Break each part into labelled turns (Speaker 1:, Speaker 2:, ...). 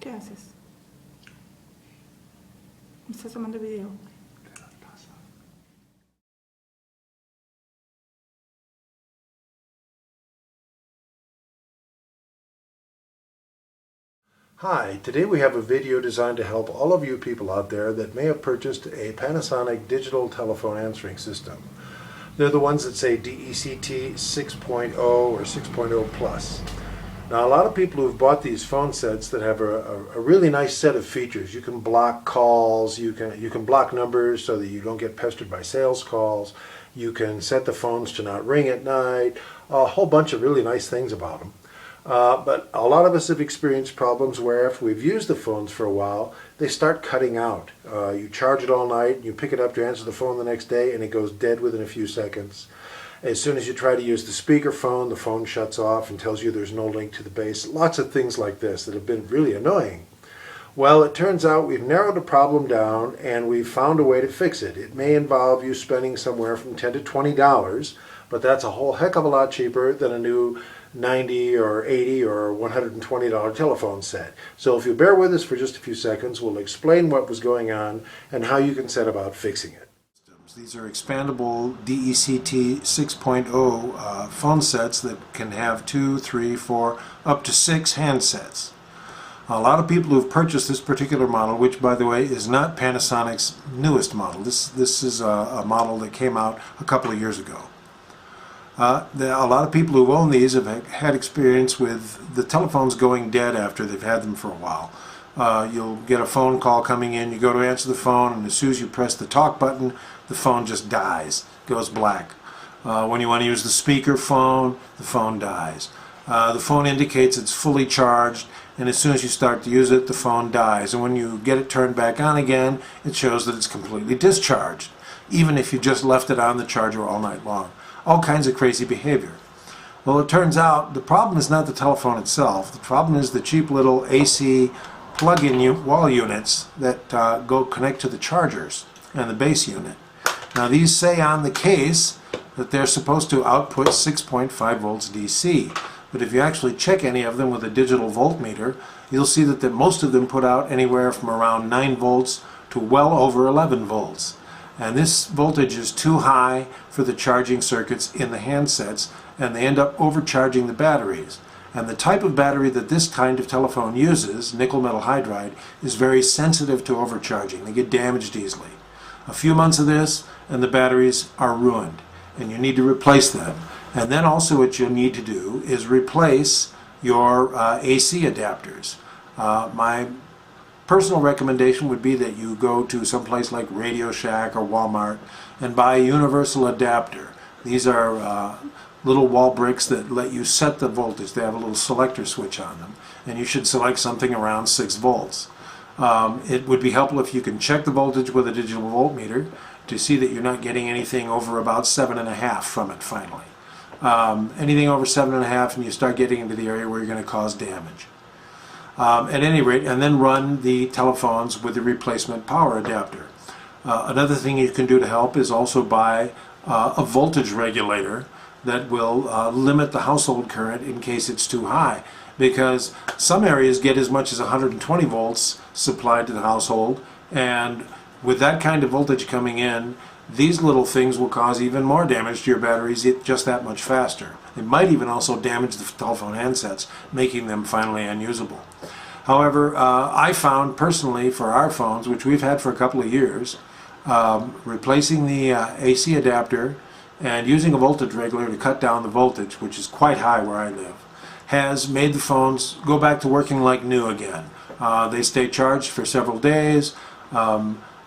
Speaker 1: ¿Qué haces? Me estás tomando video.
Speaker 2: Hi, today we have a video designed to help all of you people out there that may have purchased a Panasonic digital telephone answering system. They're the ones that say DECT 6.0 or 6.0 Plus. Now, a lot of people who've bought these phone sets that have a really nice set of features. You can block calls, you can block numbers so that you don't get pestered by sales calls. You can set the phones to not ring at night. A whole bunch of really nice things about them. But a lot of us have experienced problems where if we've used the phones for a while, they start cutting out. You charge it all night, you pick it up to answer the phone the next day, and it goes dead within a few seconds. As soon as you try to use the speakerphone, the phone shuts off and tells you there's no link to the base. Lots of things like this that have been really annoying. Well, it turns out we've narrowed the problem down and we've found a way to fix it. It may involve you spending somewhere from $10 to $20, but that's a whole heck of a lot cheaper than a new $90 or $80 or $120 telephone set. So if you bear with us for just a few seconds, we'll explain what was going on and how you can set about fixing it. These are expandable DECT 6.0 phone sets that can have 2, 3, 4, up to 6 handsets. A lot of people who've purchased this particular model, which by the way is not Panasonic's newest model. This is a model that came out a couple of years ago. A lot of people who own these have had experience with the telephones going dead after they've had them for a while. You'll get a phone call coming in, you go to answer the phone, and as soon as you press the talk button, the phone just dies, goes black. When you want to use the speaker phone, the phone dies. The phone indicates it's fully charged, and as soon as you start to use it, the phone dies. And when you get it turned back on again, it shows that it's completely discharged, even if you just left it on the charger all night long. All kinds of crazy behavior. Well, it turns out the problem is not the telephone itself. The problem is the cheap little AC plug-in wall units that go connect to the chargers and the base unit. Now, these say on the case that they're supposed to output 6.5 volts DC. But if you actually check any of them with a digital voltmeter, you'll see that most of them put out anywhere from around 9 volts to well over 11 volts. And this voltage is too high for the charging circuits in the handsets, and they end up overcharging the batteries. And the type of battery that this kind of telephone uses, nickel metal hydride, is very sensitive to overcharging. They get damaged easily. A few months of this and the batteries are ruined, and you need to replace them. And then also what you'll need to do is replace your AC adapters. My personal recommendation would be that you go to some place like Radio Shack or Walmart and buy a universal adapter. These are little wall bricks that let you set the voltage. They have a little selector switch on them, and you should select something around 6 volts. It would be helpful if you can check the voltage with a digital voltmeter to see that you're not getting anything over about 7.5 from it finally. Anything over 7.5 and you start getting into the area where you're going to cause damage. At any rate, and then run the telephones with the replacement power adapter. Another thing you can do to help is also buy a voltage regulator that will limit the household current in case it's too high, because some areas get as much as 120 volts supplied to the household, and with that kind of voltage coming in, these little things will cause even more damage to your batteries just that much faster. It might even also damage the telephone handsets, making them finally unusable. However, I found personally for our phones, which we've had for a couple of years, replacing the AC adapter and using a voltage regulator to cut down the voltage, which is quite high where I live, has made the phones go back to working like new again. They stay charged for several days.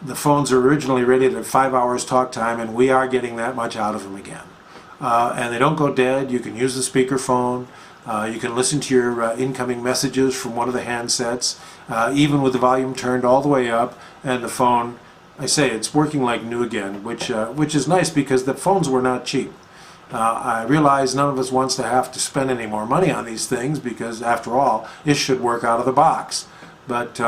Speaker 2: The phones are originally rated at 5 hours talk time, and we are getting that much out of them again. And they don't go dead. You can use the speakerphone. You can listen to your incoming messages from one of the handsets, even with the volume turned all the way up, and the phone, I say, it's working like new again, which is nice because the phones were not cheap. I realize none of us wants to have to spend any more money on these things because, after all, it should work out of the box. But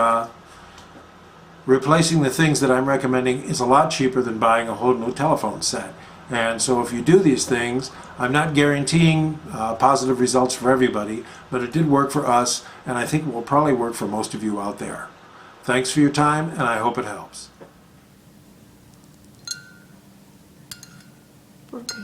Speaker 2: replacing the things that I'm recommending is a lot cheaper than buying a whole new telephone set. And so if you do these things, I'm not guaranteeing positive results for everybody, but it did work for us, and I think it will probably work for most of you out there. Thanks for your time, and I hope it helps.
Speaker 1: Okay.